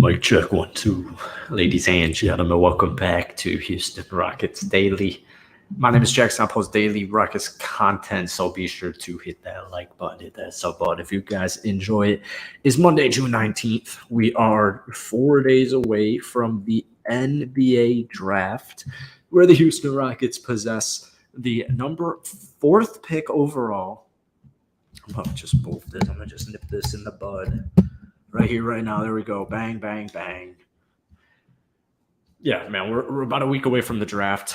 Mic check 1 2, ladies and gentlemen. Welcome back to Houston Rockets Daily. My name is Jackson. I post daily Rockets content, so be sure to hit that like button, hit that sub button if you guys enjoy it. It's Monday, June 19th. We are 4 days away from the NBA draft, where the Houston Rockets possess the number 4th pick overall. I'm gonna just move this. I'm gonna just nip this in the bud. Right here, right now. There we go. Bang, bang, bang. Yeah, man, we're about a week away from the draft.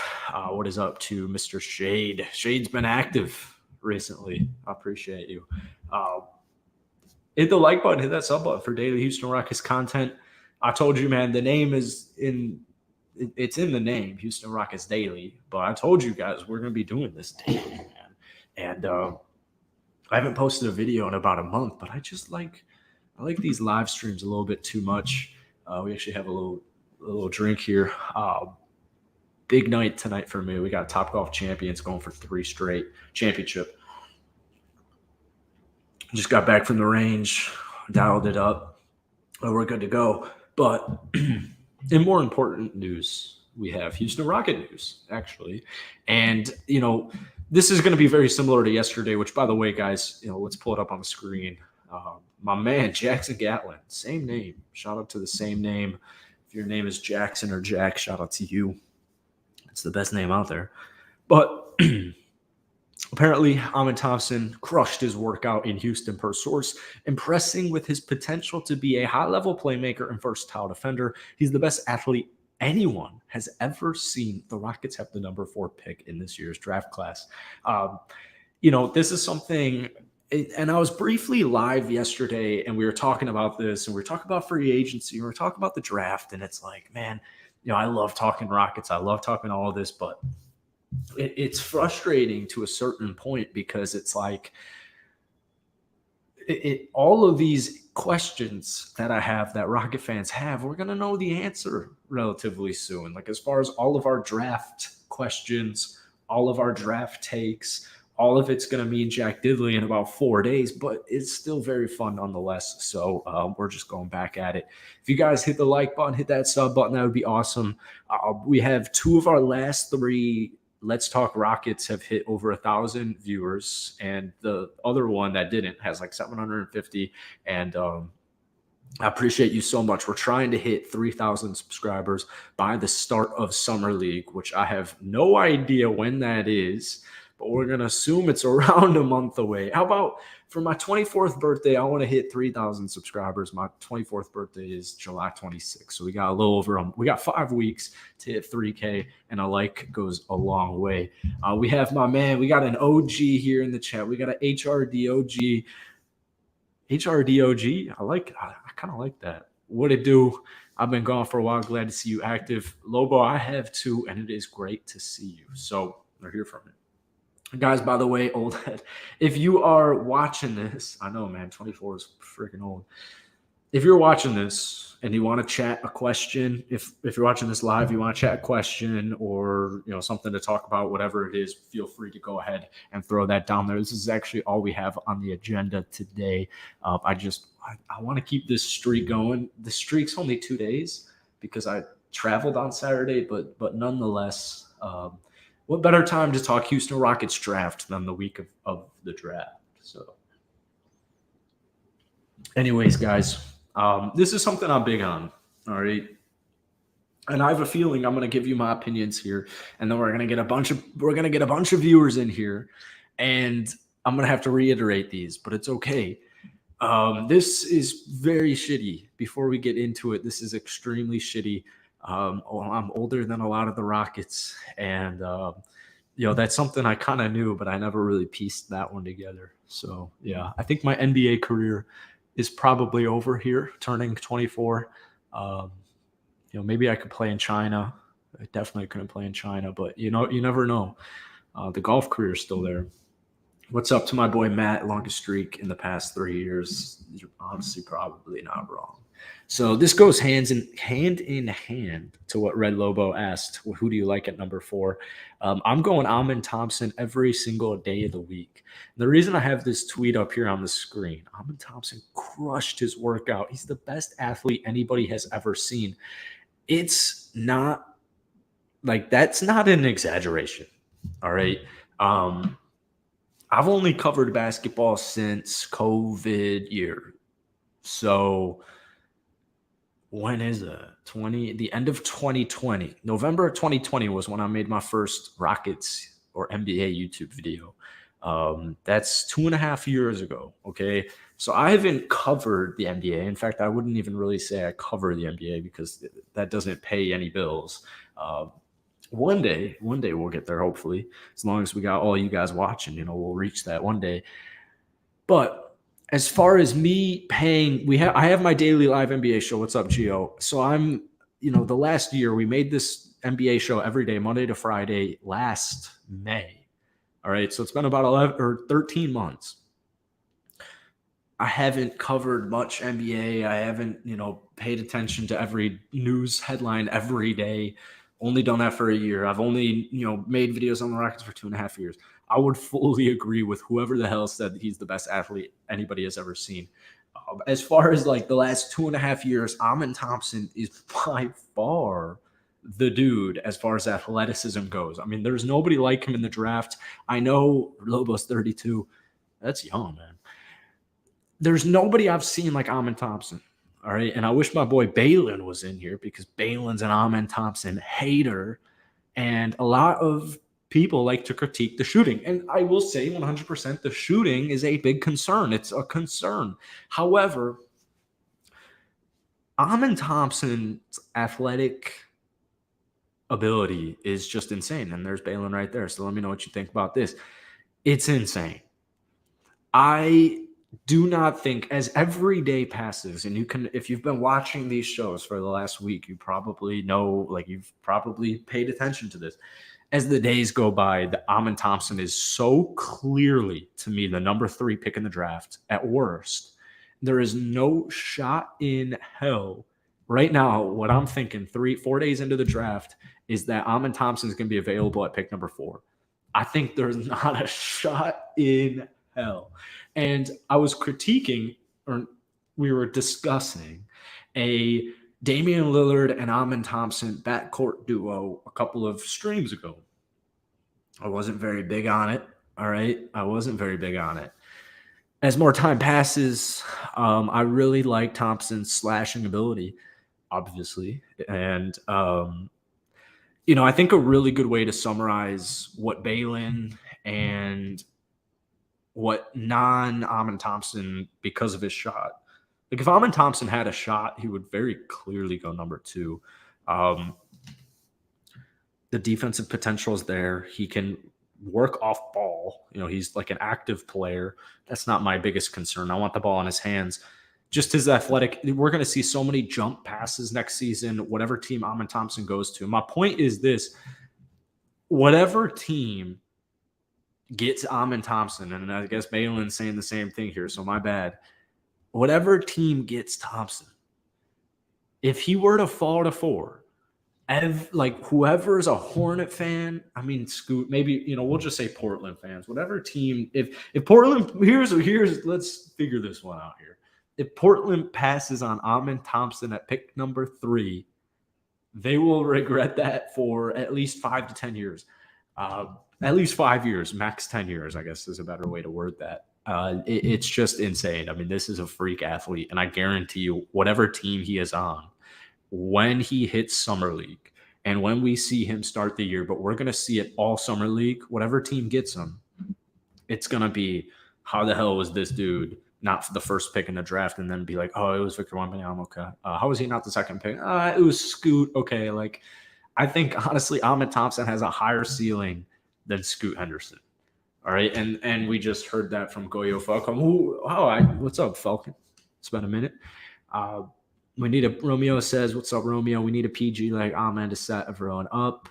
What is up to Mr. Shade? Shade's been active recently. I appreciate you. Hit the like button, hit that sub button for daily Houston Rockets content. I told you, man, the name is it's in the name, Houston Rockets Daily. But I told you guys we're gonna be doing this daily, man. And I haven't posted a video in about a month, but I like these live streams a little bit too much. We actually have a little drink here. Big night tonight for me. We got Top Golf Champions going for 3 straight championship. Just got back from the range, dialed it up. We're good to go. But in more important news, we have Houston Rocket news, actually. And, this is going to be very similar to yesterday, which, by the way, guys, let's pull it up on the screen. My man, Jackson Gatlin, same name. Shout out to the same name. If your name is Jackson or Jack, shout out to you. It's the best name out there. But apparently, Thompson crushed his workout in Houston per source, impressing with his potential to be a high-level playmaker and versatile defender. He's the best athlete anyone has ever seen. The Rockets have the number 4 pick in this year's draft class. This is something. And I was briefly live yesterday, and we were talking about this, and we were talking about free agency, and we were talking about the draft, and it's like, man, I love talking Rockets. I love talking all of this, but it's frustrating to a certain point because it's like all of these questions that I have that Rocket fans have, we're going to know the answer relatively soon. Like as far as all of our draft questions, all of our draft takes, all of it's going to mean Jack Diddley in about 4 days, but it's still very fun nonetheless. So we're just going back at it. If you guys hit the like button, hit that sub button, that would be awesome. We have 2 of our last 3 Let's Talk Rockets have hit over 1,000 viewers, and the other one that didn't has like 750. And I appreciate you so much. We're trying to hit 3,000 subscribers by the start of Summer League, which I have no idea when that is. But we're going to assume it's around a month away. How about for my 24th birthday, I want to hit 3,000 subscribers. My 24th birthday is July 26th. So we got a little over, we got 5 weeks to hit 3K, and a like goes a long way. We have my man, we got an OG here in the chat. We got an HRDOG. HRDOG, I kind of like that. What it do? I've been gone for a while. Glad to see you active. Lobo, I have too, and it is great to see you. So we're here from it. Guys, by the way, old head, if you are watching this, I know, man, 24 is freaking old. If you're watching this and you want to chat a question, if you're watching this live, you want to chat a question or something to talk about, whatever it is, feel free to go ahead and throw that down there. This is actually all we have on the agenda today. I want to keep this streak going. The streak's only 2 days because I traveled on Saturday, but nonetheless. What better time to talk Houston Rockets draft than the week of the draft? So anyways, guys, this is something I'm big on, all right? And I have a feeling I'm going to give you my opinions here, and then we're going to get a bunch of viewers in here, and I'm going to have to reiterate these, but it's okay. This is very shitty. Before we get into it, this is extremely shitty. I'm older than a lot of the Rockets, and that's something I kind of knew, but I never really pieced that one together. So yeah, I think my NBA career is probably over here, turning 24. Maybe I could play in China. I definitely couldn't play in China, but you never know. The golf career is still there. What's up to my boy Matt? Longest streak in the past 3 years. You're honestly probably not wrong. So this goes hand in hand to what Red Lobo asked. Who do you like at number four? I'm going Amon Thompson every single day of the week. And the reason I have this tweet up here on the screen, Amon Thompson crushed his workout. He's the best athlete anybody has ever seen. It's not like that's not an exaggeration. All right. I've only covered basketball since COVID year. So when is it? The end of 2020. November of 2020 was when I made my first Rockets or NBA YouTube video. That's 2.5 years ago. Okay. So I haven't covered the NBA. In fact, I wouldn't even really say I cover the NBA because that doesn't pay any bills. One day we'll get there, hopefully. As long as we got all you guys watching, we'll reach that one day. But as far as me paying, I have my daily live NBA show. What's up, Gio? So I'm, the last year we made this NBA show every day, Monday to Friday, last May. All right. So it's been about 11 or 13 months. I haven't covered much NBA. I haven't, paid attention to every news headline every day. Only done that for a year. I've only, made videos on the Rockets for 2.5 years. I would fully agree with whoever the hell said he's the best athlete anybody has ever seen. As far as like the last 2.5 years, Amon Thompson is by far the dude as far as athleticism goes. I mean, there's nobody like him in the draft. I know Lobo's 32. That's young, man. There's nobody I've seen like Amon Thompson. All right. And I wish my boy Balin was in here because Balin's an Amon Thompson hater. And a lot of people like to critique the shooting. And I will say 100% the shooting is a big concern. It's a concern. However, Amon Thompson's athletic ability is just insane. And there's Balin right there. So let me know what you think about this. It's insane. I do not think as every day passes, and if you've been watching these shows for the last week, you probably know, like you've probably paid attention to this. As the days go by, the Amon Thompson is so clearly, to me, the number 3 pick in the draft at worst. There is no shot in hell right now. What I'm thinking 4 days into the draft is that Amon Thompson is going to be available at pick number 4. I think there's not a shot in hell. And I was critiquing, or we were discussing a Damian Lillard and Amon Thompson backcourt duo a couple of streams ago. I wasn't very big on it. All right. I wasn't very big on it. As more time passes, I really like Thompson's slashing ability, obviously. And, I think a really good way to summarize what Balin and what non-Amon Thompson, because of his shot. Like if Amon Thompson had a shot, he would very clearly go number 2. The defensive potential is there. He can work off ball. He's like an active player. That's not my biggest concern. I want the ball in his hands. Just his athletic. We're going to see so many jump passes next season, whatever team Amon Thompson goes to. My point is this. Whatever team gets Amon Thompson, and I guess Balin's saying the same thing here, so my bad. Whatever team gets Thompson, if he were to fall to 4, like whoever's a Hornet fan, I mean, Scoot, maybe, we'll just say Portland fans, whatever team, if Portland, here's, let's figure this one out here. If Portland passes on Amon Thompson at pick number 3, they will regret that for at least 5 to 10 years. At least 5 years, max 10 years, I guess is a better way to word that. It's just insane. I mean, this is a freak athlete, and I guarantee you, whatever team he is on, when he hits Summer League and when we see him start the year, but we're going to see it all Summer League, whatever team gets him, it's going to be, how the hell was this dude not the first pick in the draft, and then be like, oh, it was Victor Wembanyama. Okay. How was he not the second pick? It was Scoot. Okay. Like, I think, honestly, Amon Thompson has a higher ceiling than Scoot Henderson. All right. And we just heard that from Goyo Falcon. What's up, Falcon? It's been a minute. Romeo says, what's up, Romeo? We need a PG like Amon to set everyone up.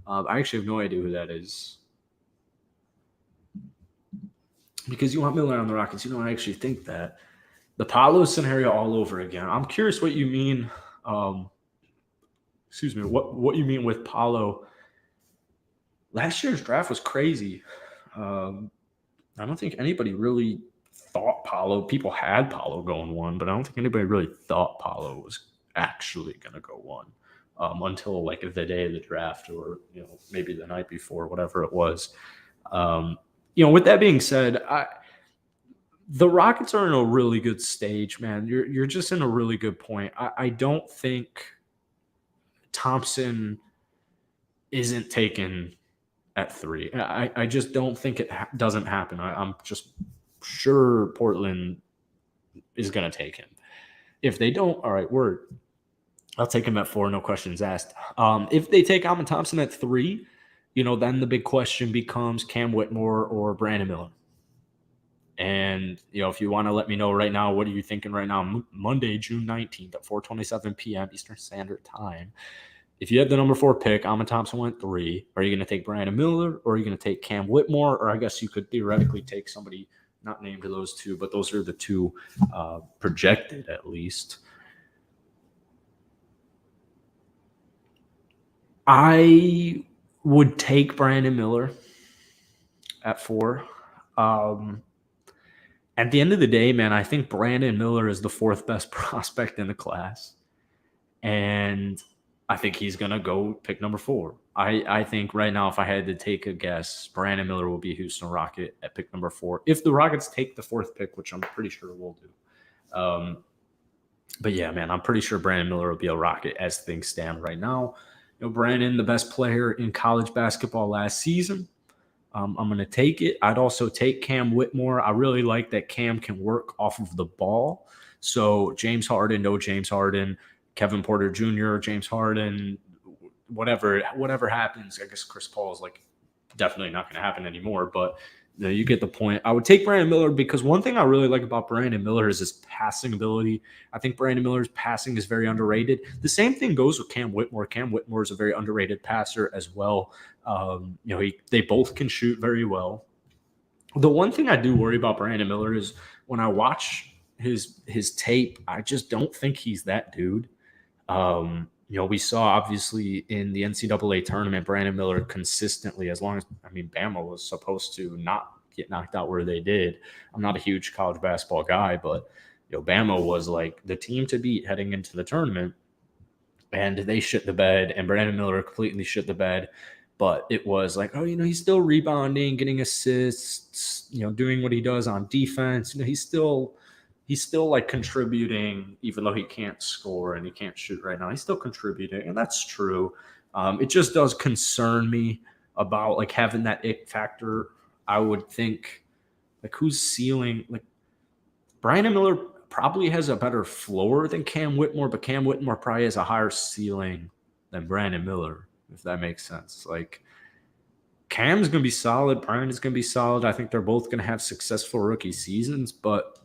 I actually have no idea who that is. because you want Miller on the Rockets. I actually think that the Paolo scenario all over again. I'm curious what you mean. Um, excuse me. What you mean with Paolo? Last year's draft was crazy. Um, I don't think anybody really thought Paolo. People had Paolo going one, but I don't think anybody really thought Paolo was actually going to go one until like the day of the draft, or maybe the night before, whatever it was. Um, with that being said, the Rockets are in a really good stage, man. You're just in a really good point. I don't think Thompson isn't taken at 3. I just don't think it doesn't happen. I'm just sure Portland is going to take him. If they don't, all right, word. I'll take him at 4, no questions asked. If they take Alvin Thompson at 3, then the big question becomes Cam Whitmore or Brandon Miller. And, if you want to let me know right now, what are you thinking right now? Monday, June 19th at 4:27 p.m. Eastern Standard Time. If you have the number 4 pick, Alvin Thompson went 3. Are you going to take Brandon Miller, or are you going to take Cam Whitmore? Or I guess you could theoretically take somebody not named to those two, but those are the two projected at least. I would take Brandon Miller at 4. At the end of the day, man, I think Brandon Miller is the 4th best prospect in the class. And I think he's going to go pick number 4. I think right now, if I had to take a guess, Brandon Miller will be Houston Rocket at pick number 4. If the Rockets take the 4th pick, which I'm pretty sure we'll do. But yeah, man, I'm pretty sure Brandon Miller will be a Rocket as things stand right now. Brandon, the best player in college basketball last season. I'm going to take it. I'd also take Cam Whitmore. I really like that Cam can work off of the ball. So James Harden, no James Harden, Kevin Porter Jr., James Harden, whatever happens. I guess Chris Paul is definitely not going to happen anymore, but you get the point. I would take Brandon Miller because one thing I really like about Brandon Miller is his passing ability. I think Brandon Miller's passing is very underrated. The same thing goes with Cam Whitmore. Cam Whitmore is a very underrated passer as well. They both can shoot very well. The one thing I do worry about Brandon Miller is when I watch his tape, I just don't think he's that dude. We saw obviously in the NCAA tournament, Brandon Miller consistently, Bama was supposed to not get knocked out where they did. I'm not a huge college basketball guy, but Bama was like the team to beat heading into the tournament, and they shit the bed, and Brandon Miller completely shit the bed. But it was like, he's still rebounding, getting assists, doing what he does on defense. He's still like contributing, even though he can't score and he can't shoot right now. He's still contributing, and that's true. It just does concern me about like having that it factor. I would think like who's ceiling, like Brandon Miller probably has a better floor than Cam Whitmore, but Cam Whitmore probably has a higher ceiling than Brandon Miller, if that makes sense. Like Cam's going to be solid. Brandon's going to be solid. I think they're both going to have successful rookie seasons, but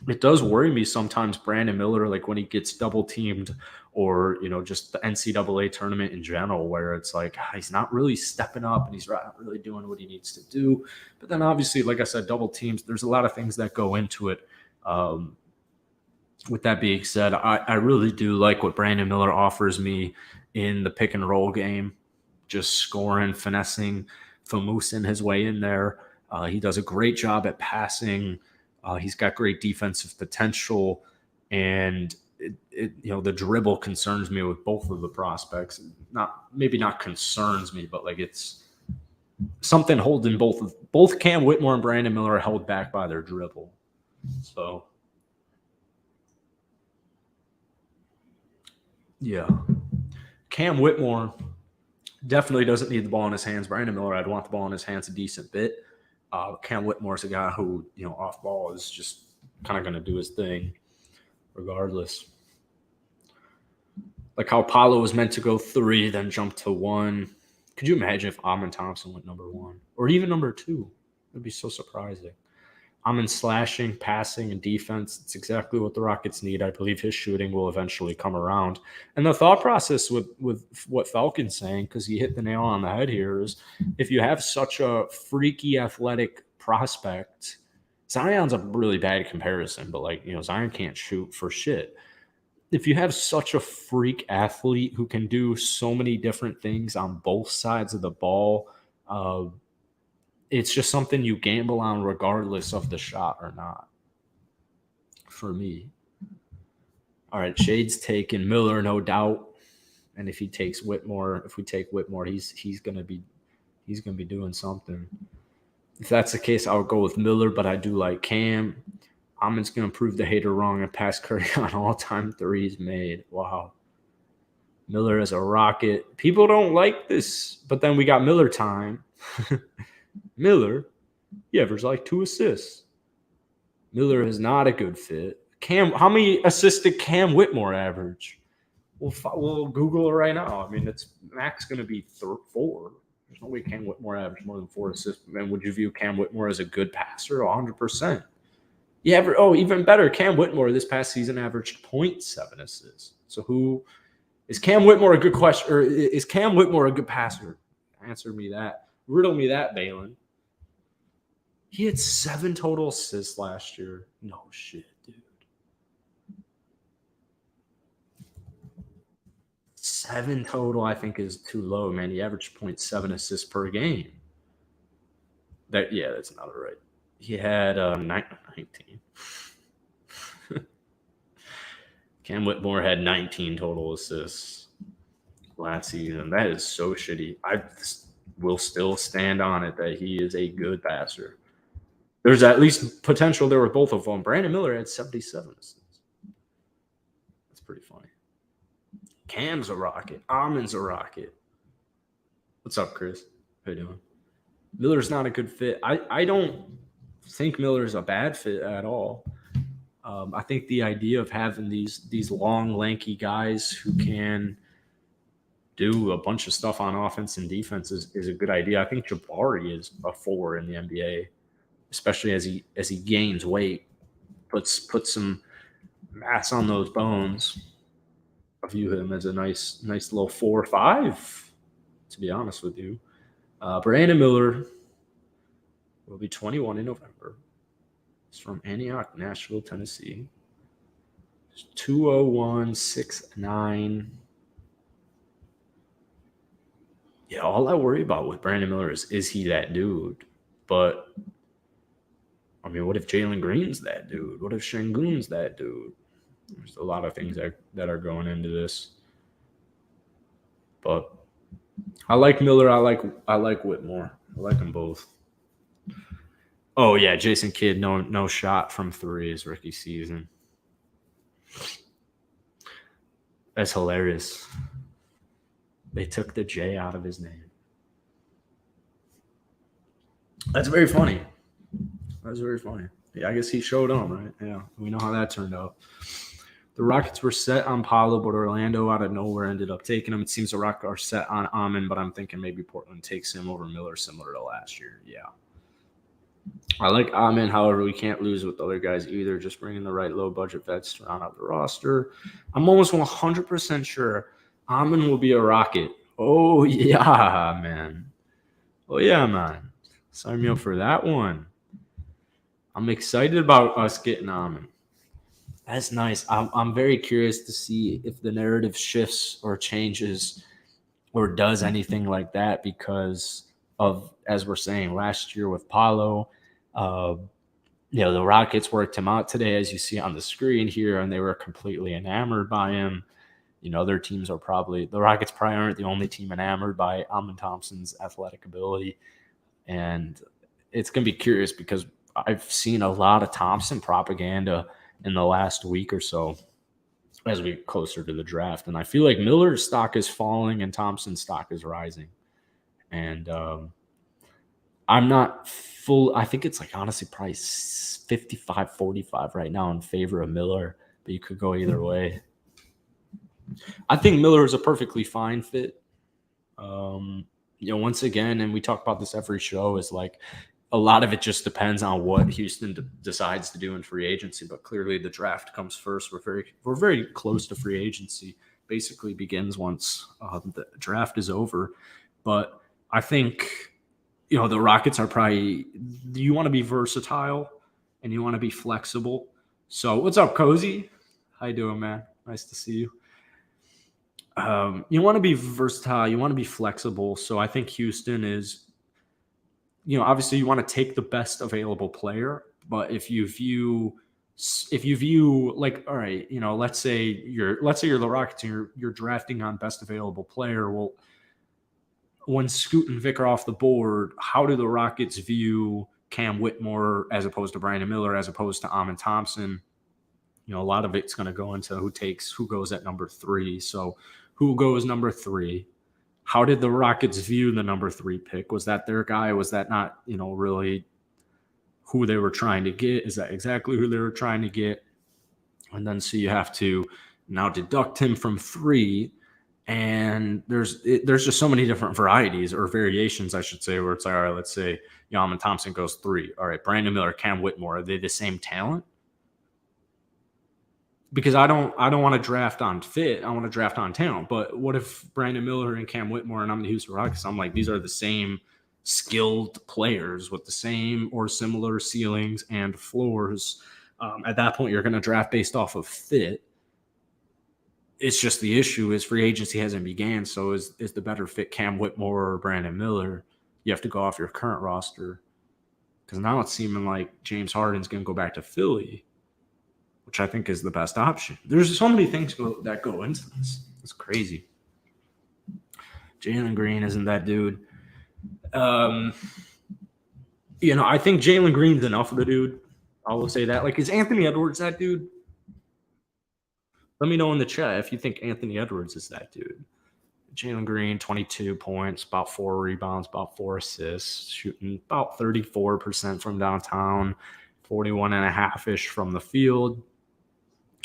it does worry me sometimes, Brandon Miller, like when he gets double teamed or, just the NCAA tournament in general, where it's like, he's not really stepping up and he's not really doing what he needs to do. But then obviously, like I said, double teams, there's a lot of things that go into it. With that being said, I really do like what Brandon Miller offers me in the pick and roll game, just scoring, finessing, famoosing his way in there. He does a great job at passing. He's got great defensive potential, and the dribble concerns me with both of the prospects. Maybe not concerns me, but like it's something holding both Cam Whitmore and Brandon Miller are held back by their dribble. So yeah, Cam Whitmore definitely doesn't need the ball in his hands. Brandon Miller, I'd want the ball in his hands a decent bit. Cam Whitmore's a guy who, off ball is just kind of going to do his thing regardless. Like how Paolo was meant to go 3, then jump to 1. Could you imagine if Alvin Thompson went number 1 or even number 2? It'd be so surprising. Alvin slashing, passing, and defense. It's exactly what the Rockets need. I believe his shooting will eventually come around. And the thought process with what Falcon's saying, because he hit the nail on the head here, is if you have such a freaky athletic prospect. Zion's a really bad comparison, but like, Zion can't shoot for shit. If you have such a freak athlete who can do so many different things on both sides of the ball, it's just something you gamble on regardless of the shot or not. For me. All right, Shade's taken Miller, no doubt. And if he takes Whitmore, if we take Whitmore, he's gonna be doing something. If that's the case, I'll go with Miller, but I do like Cam. Amon's gonna prove the hater wrong and pass Curry on all-time threes made. Wow. Miller is a rocket. People don't like this, but then we got Miller time. Miller, he averaged like 2 assists. Miller is not a good fit. Cam, how many assists did Cam Whitmore average? We'll Google it right now. I mean, it's max going to be 4. There's no way Cam Whitmore averaged more than 4 assists. And would you view Cam Whitmore as a good passer? 100%. Yeah. Even better. Cam Whitmore this past season averaged 0.7 assists. So who is Cam Whitmore a good question? Or is Cam Whitmore a good passer? Answer me that. Riddle me that, Balin. He had 7 total assists last year. No shit, dude. 7 total, I think, is too low, man. He averaged 0.7 assists per game. That's not right. He had 19. Cam Whitmore had 19 total assists last season. That is so shitty. I will still stand on it that he is a good passer. There's at least potential there with both of them. Brandon Miller had 77 assists. That's pretty funny. Cam's a rocket. Amon's a rocket. What's up, Chris? How you doing? Miller's not a good fit. I don't think Miller's a bad fit at all. I think the idea of having these long, lanky guys who can do a bunch of stuff on offense and defense is a good idea. I think Jabari is a 4 in the NBA, especially as he gains weight, puts some mass on those bones. I view him as a nice little 4 or 5, to be honest with you. Brandon Miller will be 21 in November. He's from Antioch, Nashville, Tennessee. 201, 6'9". Yeah, all I worry about with Brandon Miller is he that dude? But, I mean, what if Jalen Green's that dude? What if Şengün's that dude? There's a lot of things that are going into this. But I like Miller. I like Whitmore. I like them both. Oh, yeah, Jason Kidd, no shot from 3 his rookie season. That's hilarious. They took the J out of his name. That's very funny. That's very funny. Yeah, I guess he showed on, right? Yeah, we know how that turned out. The Rockets were set on Paolo, but Orlando out of nowhere ended up taking him. It seems the Rockets are set on Amon, but I'm thinking maybe Portland takes him over Miller, similar to last year. Yeah. I like Amon, however, we can't lose with other guys either. Just bringing the right low-budget vets to round out the roster. I'm almost 100% sure Amon will be a Rocket. Oh, yeah, man. Oh, yeah, man. Sign me up for that one. I'm excited about us getting Amon. That's nice. I'm very curious to see if the narrative shifts or changes or does anything like that because of, as we're saying, last year with Paolo, the Rockets worked him out today, as you see on the screen here, and they were completely enamored by him. Their teams are the Rockets probably aren't the only team enamored by Amon Thompson's athletic ability. And it's going to be curious because I've seen a lot of Thompson propaganda in the last week or so as we get closer to the draft. And I feel like Miller's stock is falling and Thompson's stock is rising. And I'm not full. I think it's honestly probably 55-45 right now in favor of Miller, but you could go either way. I think Miller is a perfectly fine fit. Once again, and we talk about this every show, is a lot of it just depends on what Houston decides to do in free agency. But clearly, the draft comes first. We're very close to free agency. Basically, begins once the draft is over. But I think the Rockets are probably, you want to be versatile and you want to be flexible. So what's up, Cozy? How you doing, man? Nice to see you. You want to be versatile. You want to be flexible. So I think Houston is, obviously you want to take the best available player. But if you view like, all right, let's say you're the Rockets and you're drafting on best available player. Well, when Scoot and Vic are off the board, how do the Rockets view Cam Whitmore as opposed to Brandon Miller, as opposed to Amon Thompson? A lot of it's going to go into who goes at number 3. So who goes number 3? How did the Rockets view the number 3 pick? Was that their guy? Was that not, really who they were trying to get? Is that exactly who they were trying to get? And then so you have to now deduct him from 3. And there's just so many different varieties or variations, I should say, where it's like, all right, let's say Amon Thompson goes 3. All right, Brandon Miller, Cam Whitmore, are they the same talent? Because I don't want to draft on fit. I want to draft on talent. But what if Brandon Miller and Cam Whitmore and I'm the Houston Rockets? I'm like, these are the same skilled players with the same or similar ceilings and floors. At that point, you're going to draft based off of fit. It's just the issue is free agency hasn't began. So is the better fit Cam Whitmore or Brandon Miller? You have to go off your current roster. Because now it's seeming like James Harden's going to go back to Philly, which I think is the best option. There's so many things that go into this. It's crazy. Jalen Green isn't that dude. I think Jalen Green's enough of the dude. I will say that. Like, is Anthony Edwards that dude? Let me know in the chat if you think Anthony Edwards is that dude. Jalen Green, 22 points, about 4 rebounds, about 4 assists, shooting about 34% from downtown, 41.5-ish from the field.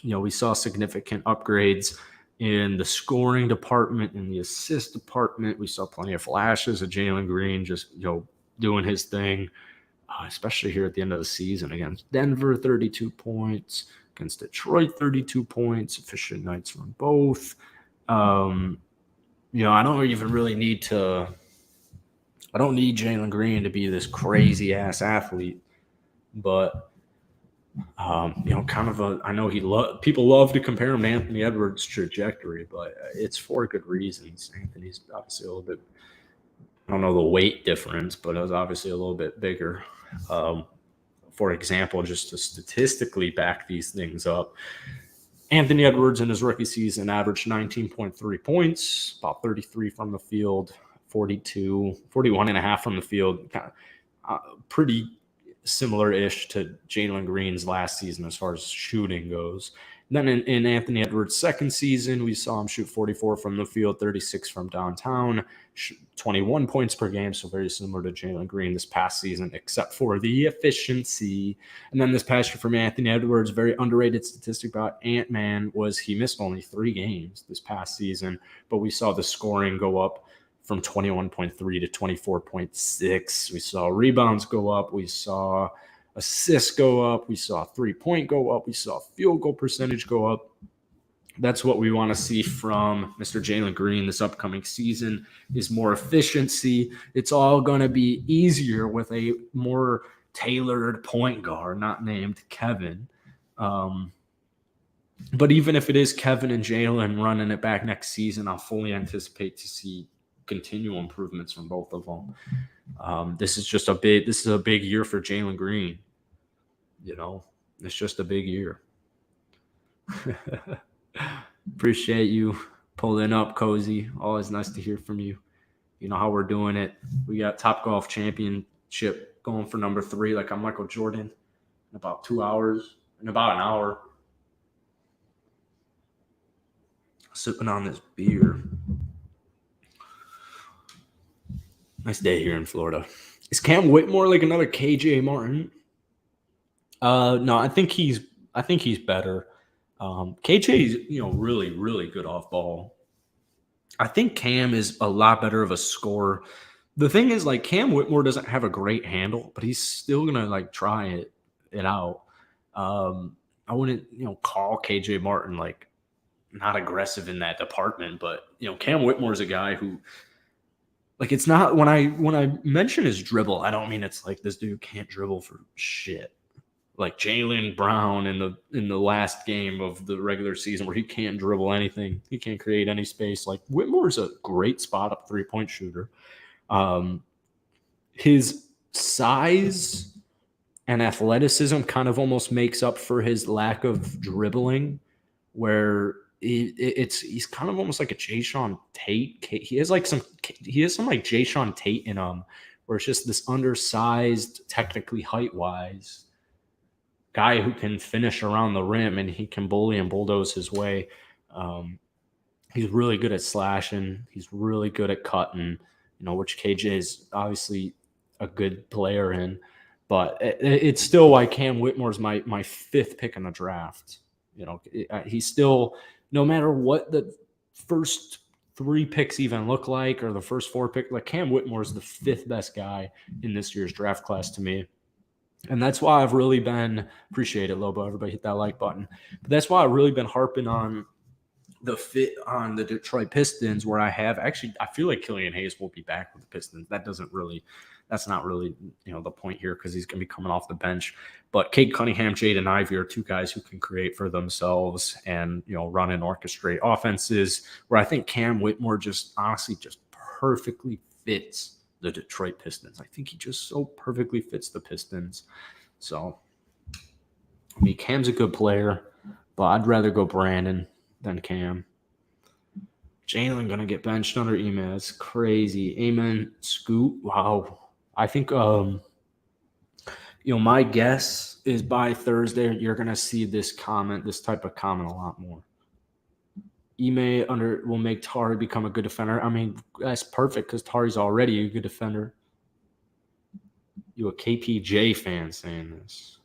We saw significant upgrades in the scoring department, in the assist department. We saw plenty of flashes of Jalen Green just, doing his thing, especially here at the end of the season against Denver, 32 points, against Detroit, 32 points, efficient nights from both. I don't even really need Jalen Green to be this crazy ass athlete, but I know people love to compare him to Anthony Edwards' trajectory, but it's for good reasons. Anthony's obviously a little bit, I don't know the weight difference, but it was obviously a little bit bigger. For example, just to statistically back these things up, Anthony Edwards in his rookie season averaged 19.3 points, about 33 from the field, 41.5 from the field, pretty similar-ish to Jalen Green's last season as far as shooting goes. And then in Anthony Edwards' second season, we saw him shoot 44 from the field, 36 from downtown, 21 points per game, so very similar to Jalen Green this past season, except for the efficiency. And then this past year from Anthony Edwards, very underrated statistic about Ant-Man was he missed only 3 games this past season, but we saw the scoring go up from 21.3 to 24.6. We saw rebounds go up. We saw assists go up. We saw 3-point go up. We saw field goal percentage go up. That's what we want to see from Mr. Jalen Green this upcoming season is more efficiency. It's all going to be easier with a more tailored point guard, not named Kevin. But even if it is Kevin and Jalen running it back next season, I'll fully anticipate to see continual improvements from both of them. This is a big year for Jalen Green. It's just a big year. Appreciate you pulling up, Cozy. Always nice to hear from you. You know how we're doing it. We got Top Golf Championship going for number 3, like I'm Michael Jordan, in about 2 hours, in about an hour. Sipping on this beer. Nice day here in Florida. Is Cam Whitmore like another KJ Martin? No, I think he's better. KJ is, really, really good off ball. I think Cam is a lot better of a scorer. The thing is, like, Cam Whitmore doesn't have a great handle, but he's still gonna try it out. I wouldn't, call KJ Martin not aggressive in that department, but Cam Whitmore is a guy who Like, it's not when I mention his dribble, I don't mean it's like this dude can't dribble for shit. Like Jaylen Brown in the last game of the regular season where he can't dribble anything. He can't create any space. Like Whitmore's a great spot up 3-point shooter. His size and athleticism kind of almost makes up for his lack of dribbling, where he's kind of almost like a Jayshawn Tate. He has some like Jayshawn Tate in him, where it's just this undersized, technically height wise guy who can finish around the rim and he can bully and bulldoze his way. He's really good at slashing. He's really good at cutting, which KJ is obviously a good player in. But it's still why Cam Whitmore's my fifth pick in the draft. He's still, no matter what the first 3 picks even look like, or the first 4 picks, like Cam Whitmore's the 5th best guy in this year's draft class to me. And that's why I've really been, appreciate it, Lobo, everybody hit that like button. But that's why I've really been harping on the fit on the Detroit Pistons, where I feel like Killian Hayes will be back with the Pistons. That's not really, the point here, because he's going to be coming off the bench. But Cade Cunningham, Jaden Ivey are 2 guys who can create for themselves and, run and orchestrate offenses, where I think Cam Whitmore honestly perfectly fits the Detroit Pistons. I think he just so perfectly fits the Pistons. So, Cam's a good player, but I'd rather go Brandon than Cam. Jalen going to get benched under Ime. It's crazy. Amen. Scoot. Wow. I think, my guess is by Thursday, you're going to see this type of comment a lot more. Ime will make Tari become a good defender. I mean, that's perfect because Tari's already a good defender. You a KPJ fan saying this.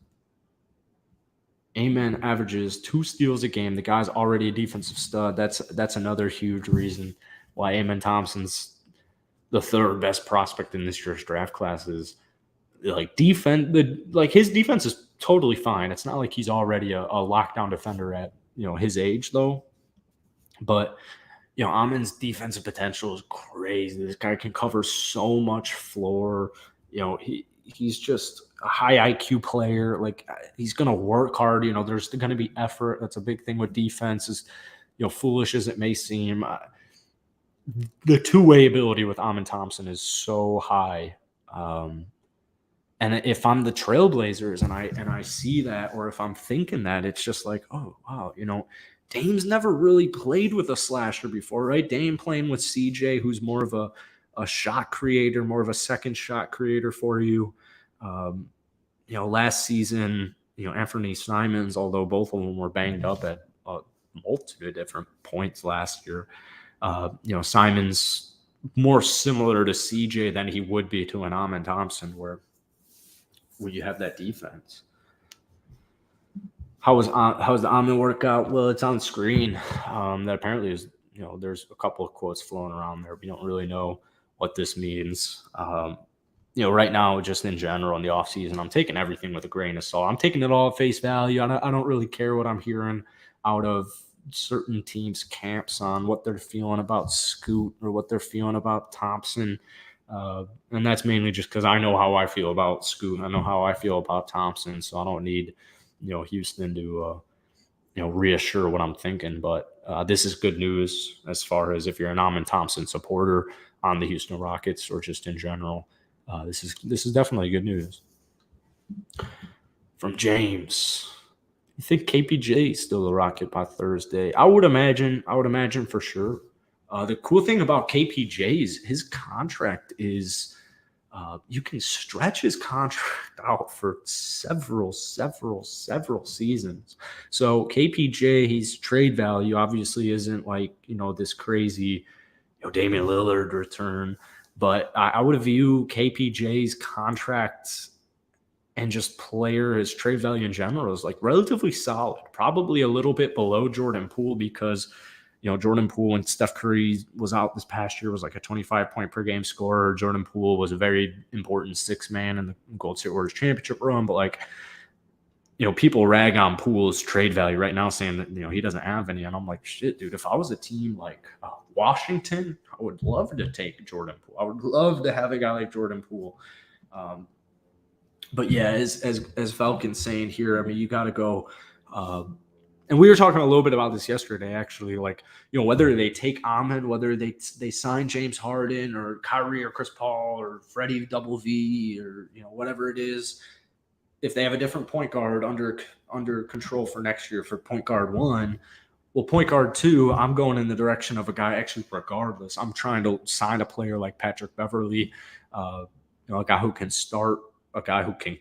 Amen averages 2 steals a game. The guy's already a defensive stud. That's another huge reason why Amen Thompson's the 3rd best prospect in this year's draft class. Is like his defense is totally fine. It's not like he's already a lockdown defender at his age though. But Amen's defensive potential is crazy. This guy can cover so much floor. He's just a high IQ player. Like, he's going to work hard. There's going to be effort. That's a big thing with defense is, foolish as it may seem. The two-way ability with Amen Thompson is so high. And if I'm the Trailblazers and I see that, or if I'm thinking that, it's just like, oh, wow, Dame's never really played with a slasher before, right? Dame playing with CJ, who's more of a shot creator, more of a second shot creator for you. Last season, Anthony Simons, although both of them were banged up at a multitude of different points last year, Simons more similar to CJ than he would be to an Amen Thompson, where you have that defense. How's the Amen workout? Well, it's on screen. That apparently is, there's a couple of quotes flowing around there. We don't really know what this means. Right now, just in general in the offseason, I'm taking everything with a grain of salt. I'm taking it all at face value. I don't really care what I'm hearing out of certain teams' camps on what they're feeling about Scoot or what they're feeling about Thompson. And that's mainly just because I know how I feel about Scoot. I know how I feel about Thompson, so I don't need Houston to reassure what I'm thinking. But this is good news as far as if you're an Amen Thompson supporter on the Houston Rockets or just in general. This is definitely good news. From James, you think KPJ is still a Rocket by Thursday? I would imagine for sure. The cool thing about KPJ is his contract is you can stretch his contract out for several seasons. So KPJ, he's trade value obviously isn't like, this crazy, Damian Lillard return, but I would view KPJ's contract and just his trade value in general is like relatively solid, probably a little bit below Jordan Poole because Jordan Poole, when Steph Curry was out this past year, was like a 25-point per game scorer. Jordan Poole was a very important 6th man in the Golden State Warriors championship run. But people rag on Poole's trade value right now, saying that, he doesn't have any. And I'm like, shit, dude, if I was a team like Washington, I would love to take Jordan Poole. I would love to have a guy like Jordan Poole. But yeah, as Falcon's saying here, I mean, you got to go. And we were talking a little bit about this yesterday, actually, like, whether they take Ahmed, whether they sign James Harden or Kyrie or Chris Paul or Freddie Double V or, whatever it is. If they have a different point guard under control for next year for point guard 1, well, point guard 2, I'm going in the direction of a guy, actually, regardless. I'm trying to sign a player like Patrick Beverley, a guy who can start, a guy who can,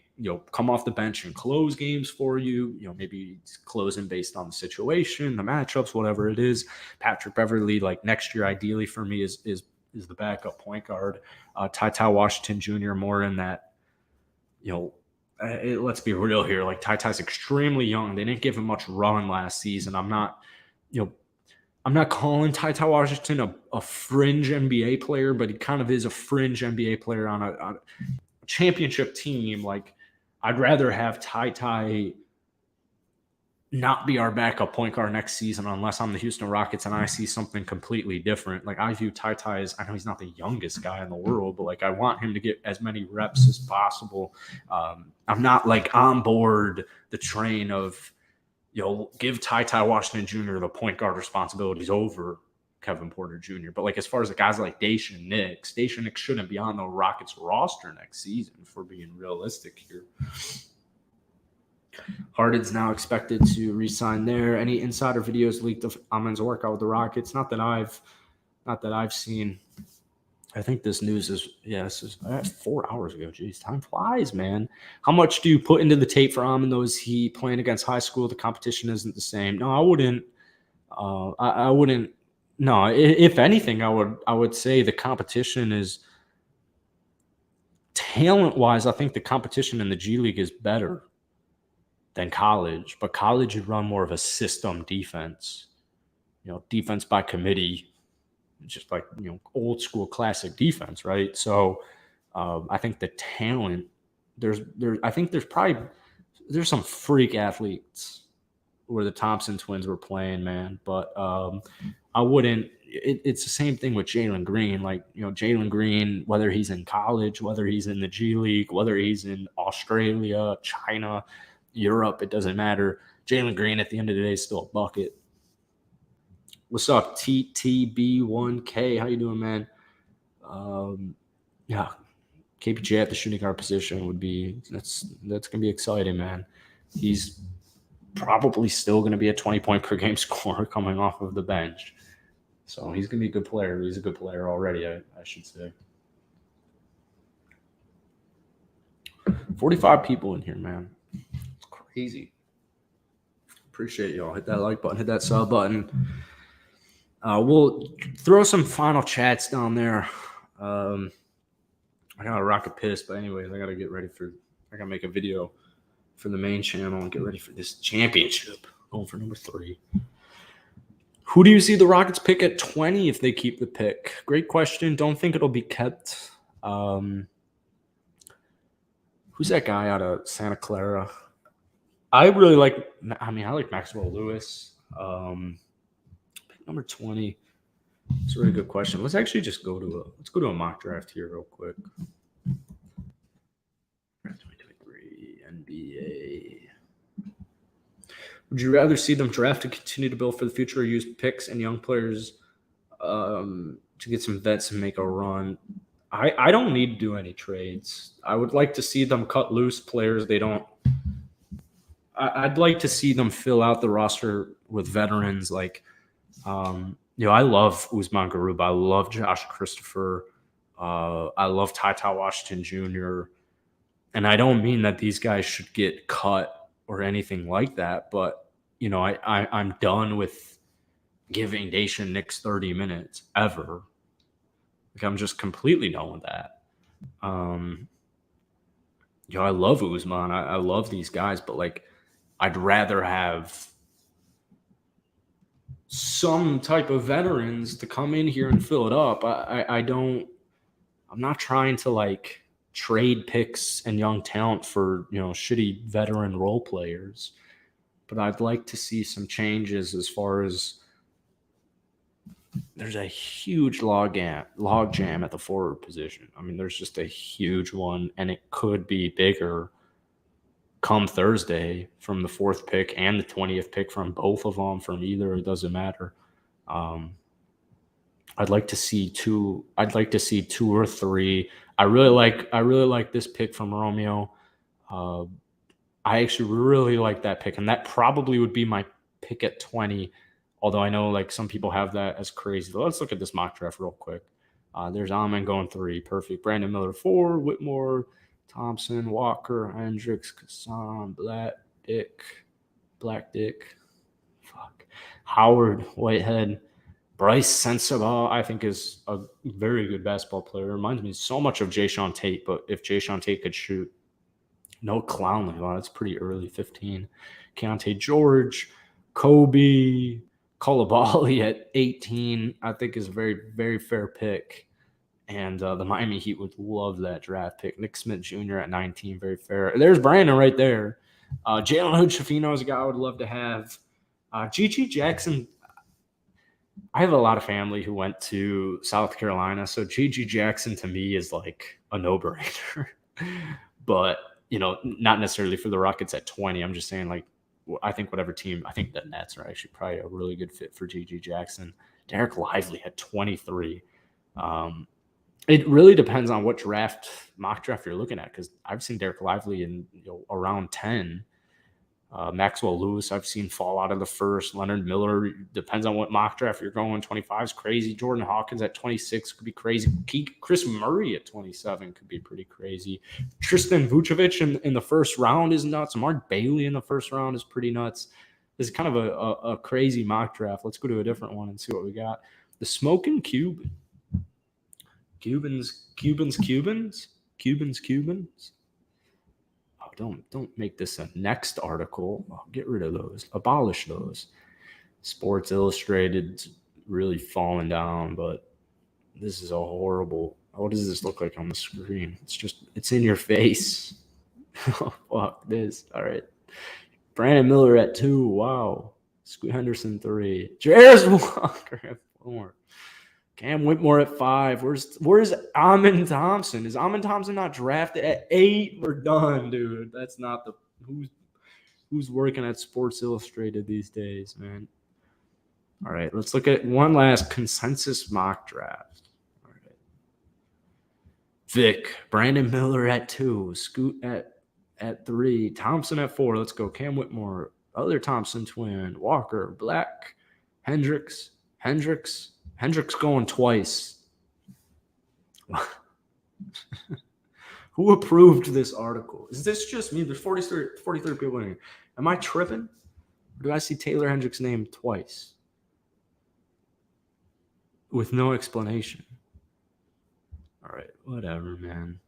come off the bench and close games for you, maybe closing based on the situation, the matchups, whatever it is. Patrick Beverley, like next year, ideally for me, is the backup point guard. Ty Washington Jr. more in that, let's be real here. Like Ty's extremely young. They didn't give him much run last season. I'm not calling Ty Washington a fringe NBA player, but he kind of is a fringe NBA player on a championship team. Like, I'd rather have Ty not be our backup point guard next season unless I'm the Houston Rockets and I see something completely different. Like, I view Ty as, I know he's not the youngest guy in the world, but like, I want him to get as many reps as possible. I'm not like on board the train of, give Ty Washington Jr. the point guard responsibilities over Kevin Porter Jr. But like, as far as the guys like Daishen Nix shouldn't be on the Rockets roster next season, if we're being realistic here. Harden's now expected to re-sign there. Any insider videos leaked of Ahmed's workout with the Rockets? Not that I've seen. I think this news is 4 hours ago. Jeez, time flies, man. How much do you put into the tape for Ahmed, though? Is he playing against high school? The competition isn't the same. No, I wouldn't. I wouldn't. No, if anything, I would say the competition is talent-wise. I think the competition in the G League is better than college, but college you run more of a system defense, defense by committee, just like, old school classic defense, right? So I think the talent, there's some freak athletes where the Thompson twins were playing, man. But I wouldn't. It's the same thing with Jalen Green. Like, Jalen Green, whether he's in college, whether he's in the G League, whether he's in Australia, China, Europe, it doesn't matter. Jalen Green at the end of the day is still a bucket. What's up, TTB1K? How you doing, man? Yeah, KPJ at the shooting guard position would be that's gonna be exciting, man. He's probably still gonna be a 20-point per game scorer coming off of the bench, so he's gonna be a good player. He's a good player already, I should say. 45 people in here, man. It's crazy. Appreciate y'all. Hit that like button, hit that sub button. We'll throw some final chats down there. I got a rocket piss, but anyways, I gotta make a video for the main channel and get ready for this championship. Going for number 3. Who do you see the Rockets pick at 20 if they keep the pick? Great question. Don't think it'll be kept. Who's that guy out of Santa Clara? I like Maxwell Lewis. Pick number 20. It's a really good question. Let's actually just go to a mock draft here real quick. 2023 NBA. Would you rather see them draft to continue to build for the future or use picks and young players to get some vets and make a run? I don't need to do any trades. I would like to see them cut loose players they don't. I'd like to see them fill out the roster with veterans like I love Usman Garuba. I love Josh Christopher. I love Ty Washington Jr. And I don't mean that these guys should get cut or anything like that, but I'm done with giving Daishen Nix 30 minutes ever. Like, I'm just completely done with that. I love Usman. I love these guys, but like, I'd rather have some type of veterans to come in here and fill it up. I'm not trying to like trade picks and young talent for, shitty veteran role players. But I'd like to see some changes as far as there's a huge log jam at the forward position. I mean, there's just a huge one, and it could be bigger come Thursday from the 4th pick and the 20th pick from both of them, from either. It doesn't matter. I'd like to see two or three. I really like this pick from Romeo. I actually really like that pick, and that probably would be my pick at 20. Although I know like some people have that as crazy. But let's look at this mock draft real quick. There's Amon going 3, perfect. Brandon Miller 4, Whitmore, Thompson, Walker, Hendricks, Kassan, Black Dick, Howard, Whitehead, Bryce Sensabaugh, I think is a very good basketball player. Reminds me so much of Jayshawn Tate, but if Jayshawn Tate could shoot. No Clowney. Wow, that's pretty early, 15. Keontae George, Kobe, Coulibaly at 18, I think is a very, very fair pick. And the Miami Heat would love that draft pick. Nick Smith Jr. at 19, very fair. There's Brandon right there. Jalen Hood-Schifino is a guy I would love to have. G.G. Jackson, I have a lot of family who went to South Carolina, so G.G. Jackson to me is like a no-brainer. But, not necessarily for the Rockets at 20. I'm just saying, like, I think whatever team, I think the Nets are actually probably a really good fit for G.G. Jackson. Derek Lively at 23. It really depends on what mock draft you're looking at, because I've seen Derek Lively in around 10. Maxwell Lewis, I've seen fall out of the first. Leonard Miller, depends on what mock draft you're going. 25 is crazy. Jordan Hawkins at 26 could be crazy. Chris Murray at 27 could be pretty crazy. Tristan Vucevic in the first round is nuts. Mark Bailey in the first round is pretty nuts. This is kind of a crazy mock draft. Let's go to a different one and see what we got. The Smoking Cuban. Cubans. Don't make this a next article. Get rid of those. Abolish those. Sports Illustrated really falling down, but this is a horrible. What does this look like on the screen? It's in your face. Oh, fuck this. All right. Brandon Miller at 2. Wow. Scoot Henderson 3. Jarris Walker at 4. Cam Whitmore at 5. Where's Amon Thompson? Is Amon Thompson not drafted at 8? We're done, dude. That's not who's working at Sports Illustrated these days, man. All right, let's look at one last consensus mock draft. All right. Vic, Brandon Miller at 2, Scoot at 3, Thompson at 4. Let's go. Cam Whitmore, other Thompson twin, Walker, Black, Hendricks going twice. Who approved this article? Is this just me? There's 43 people in here. Am I tripping? Or do I see Taylor Hendricks' name twice? With no explanation. All right, whatever, man.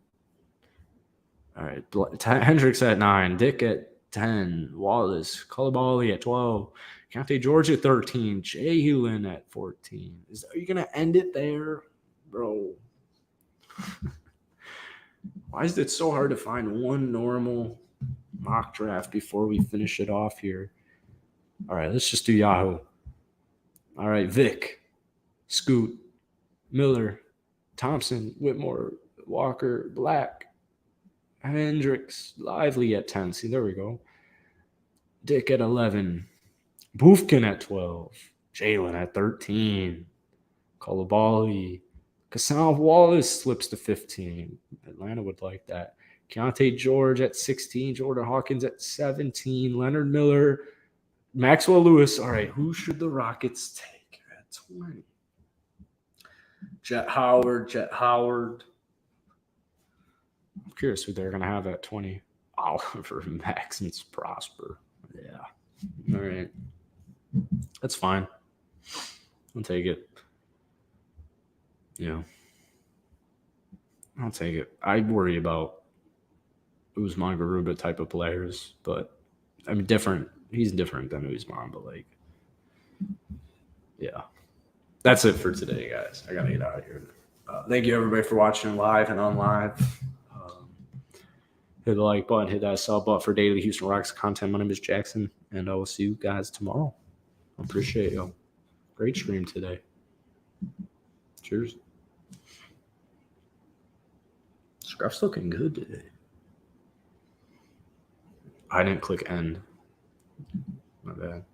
All right, Hendricks at 9, Dick at 10, Wallace, Coulibaly at 12, Keontae George at 13, Jalen at 14. Are you going to end it there, bro? Why is it so hard to find one normal mock draft before we finish it off here? All right, let's just do Yahoo. All right, Vic, Scoot, Miller, Thompson, Whitmore, Walker, Black, Hendricks, Lively at 10. See, there we go. Dick at 11. Bufkin at 12. Jalen at 13. Coulibaly. Kassan Wallace slips to 15. Atlanta would like that. Keontae George at 16. Jordan Hawkins at 17. Leonard Miller. Maxwell Lewis. All right, who should the Rockets take at 20? Jet Howard. I'm curious who they're going to have at 20. Oliver Maxence Prosper. Yeah. All right. That's fine. I'll take it. Yeah. I'll take it. I worry about Usman Garuba type of players, but I mean, different. He's different than Usman, but like, yeah. That's it for today, guys. I got to get out of here. Thank you, everybody, for watching live and on live. Hit the like button, hit that sub button for daily Houston Rockets content. My name is Jackson, and I will see you guys tomorrow. I appreciate you. Great stream today. Cheers. Scruff's looking good today. I didn't click end. My bad.